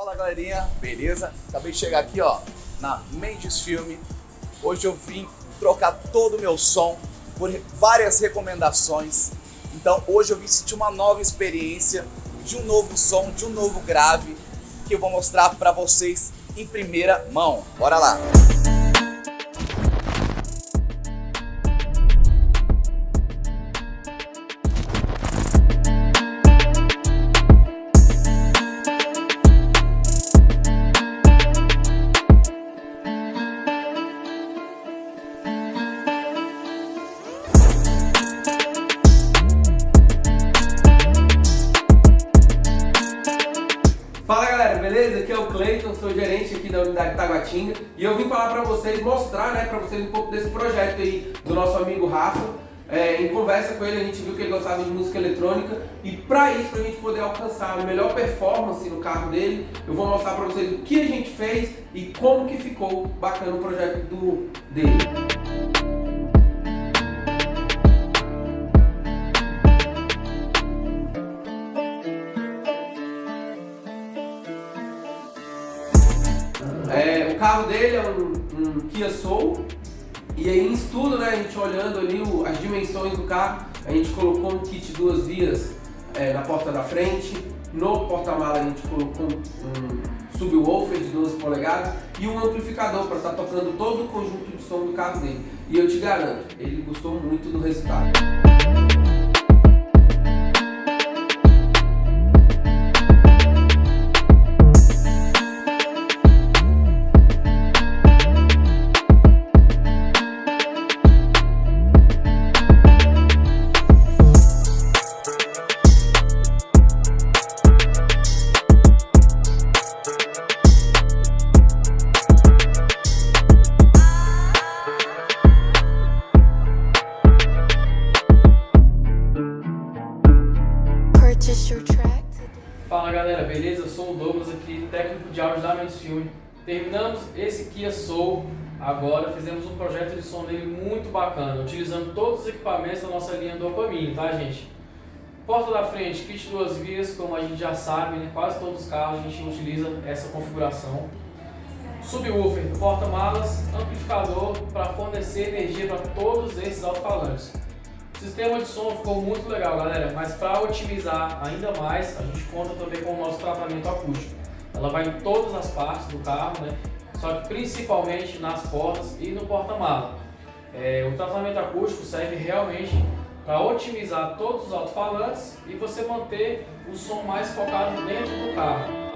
Fala galerinha, beleza? Acabei de chegar aqui ó, na Mendes Filme. Hoje eu vim trocar todo o meu som por várias recomendações. Então hoje eu vim sentir uma nova experiência, de um novo som, de um novo grave, que eu vou mostrar pra vocês em primeira mão. Bora lá! Fala galera, beleza? Aqui é o Cleiton, sou gerente aqui da unidade Taguatinga e eu vim falar pra vocês, mostrar pra vocês um pouco desse projeto aí do nosso amigo Rafa. Em conversa com ele a gente viu que ele gostava de música eletrônica e pra isso, pra gente poder alcançar a melhor performance no carro dele, eu vou mostrar pra vocês o que a gente fez e como que ficou bacana o projeto dele. O carro dele é um Kia Soul e aí em estudo, a gente olhando ali as dimensões do carro, a gente colocou um kit 2 vias na porta da frente, no porta-mala a gente colocou um subwoofer de 12 polegadas e um amplificador para estar tocando todo o conjunto de som do carro dele. E eu te garanto, ele gostou muito do resultado. Fala galera, beleza? Eu sou o Douglas aqui, técnico de áudio da Mendes Filme. Terminamos esse Kia Soul, agora fizemos um projeto de som dele muito bacana, utilizando todos os equipamentos da nossa linha Dopamine, tá gente? Porta da frente, kit 2 vias, como a gente já sabe, quase todos os carros a gente utiliza essa configuração. Subwoofer, porta-malas, amplificador para fornecer energia para todos esses alto-falantes. O sistema de som ficou muito legal, galera, mas para otimizar ainda mais, a gente conta também com o nosso tratamento acústico. Ela vai em todas as partes do carro, só que principalmente nas portas e no porta-mala. O tratamento acústico serve realmente para otimizar todos os alto-falantes e você manter o som mais focado dentro do carro.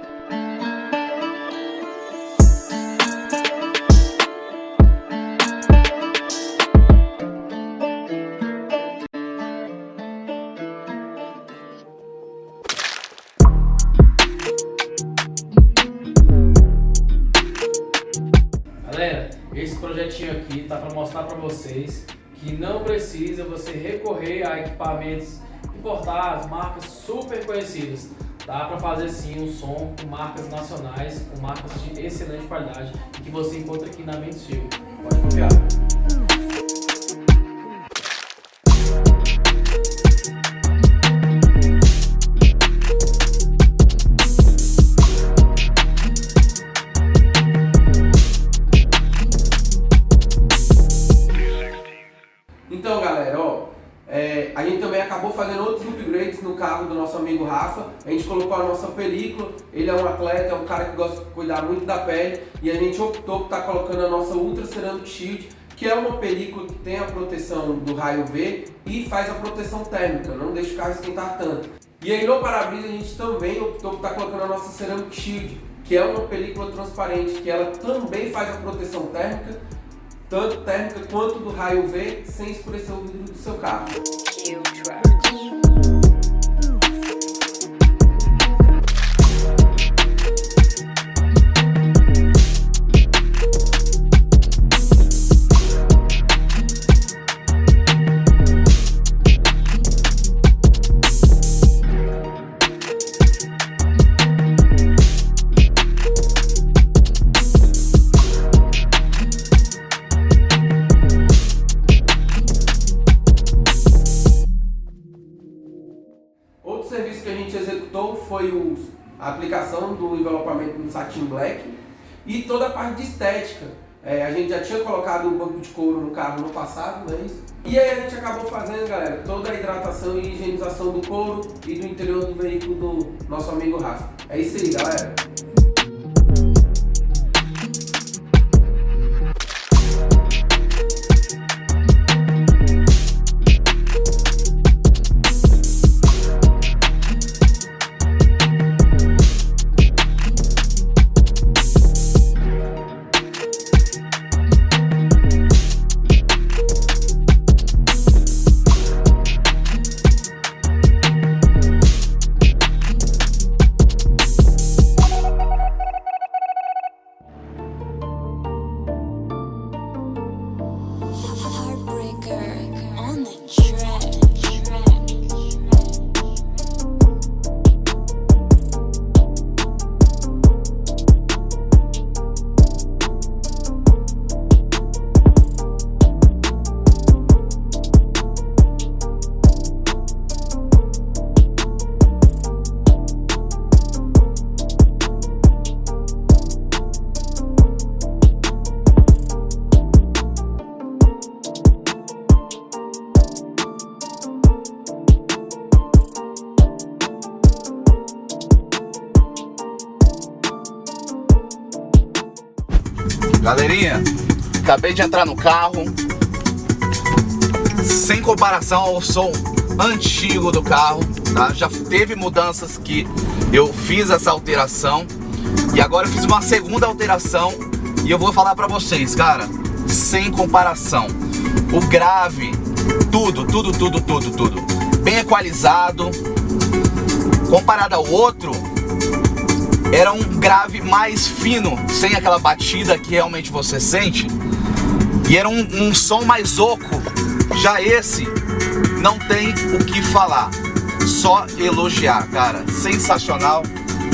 Galera, esse projetinho aqui tá para mostrar para vocês que não precisa você recorrer a equipamentos importados, marcas super conhecidas. Dá para fazer sim um som com marcas nacionais, com marcas de excelente qualidade que você encontra aqui na Mendes Filme. Pode confiar. Então galera, a gente também acabou fazendo outros upgrades no carro do nosso amigo Rafa. A gente colocou a nossa película, ele é um atleta, é um cara que gosta de cuidar muito da pele e a gente optou por estar colocando a nossa Ultra Ceramic Shield, que é uma película que tem a proteção do raio V e faz a proteção térmica, não deixa o carro esquentar tanto. E aí no para-brisa a gente também optou por estar colocando a nossa Ceramic Shield, que é uma película transparente, que ela também faz a proteção térmica, tanto térmica quanto do raio V, sem escurecer o vidro do seu carro. acabamento no satin black e toda a parte de estética. A gente já tinha colocado um banco de couro no carro no passado, não é isso? E aí a gente acabou fazendo, galera, toda a hidratação e higienização do couro e do interior do veículo do nosso amigo Rafa. É isso aí, galera. Galerinha, acabei de entrar no carro. Sem comparação ao som antigo do carro, tá? Já teve mudanças que eu fiz essa alteração e agora eu fiz uma segunda alteração e eu vou falar pra vocês, cara, sem comparação. O grave, tudo bem equalizado. Comparado ao outro, era um grave mais fino, sem aquela batida que realmente você sente. E era um som mais oco. Já esse não tem o que falar, só elogiar, cara. Sensacional,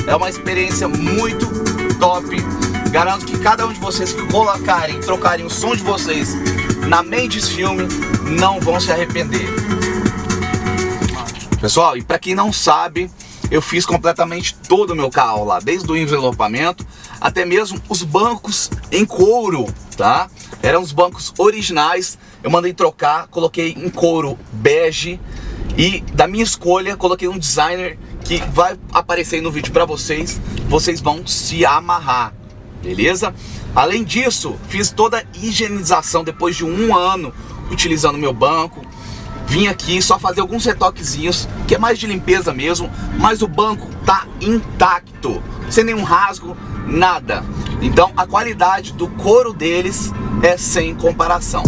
é uma experiência muito top. Garanto que cada um de vocês que colocarem, trocarem o som de vocês na Mendes Filme, não vão se arrepender. Pessoal, e pra quem não sabe, eu fiz completamente todo o meu carro lá, desde o envelopamento até mesmo os bancos em couro, tá? Eram os bancos originais, eu mandei trocar, coloquei em couro bege e da minha escolha coloquei um designer que vai aparecer aí no vídeo pra vocês, vocês vão se amarrar, beleza? Além disso, fiz toda a higienização depois de 1 ano utilizando meu banco. Vim aqui só fazer alguns retoquezinhos, que é mais de limpeza mesmo, mas o banco tá intacto, sem nenhum rasgo, nada. Então a qualidade do couro deles é sem comparação.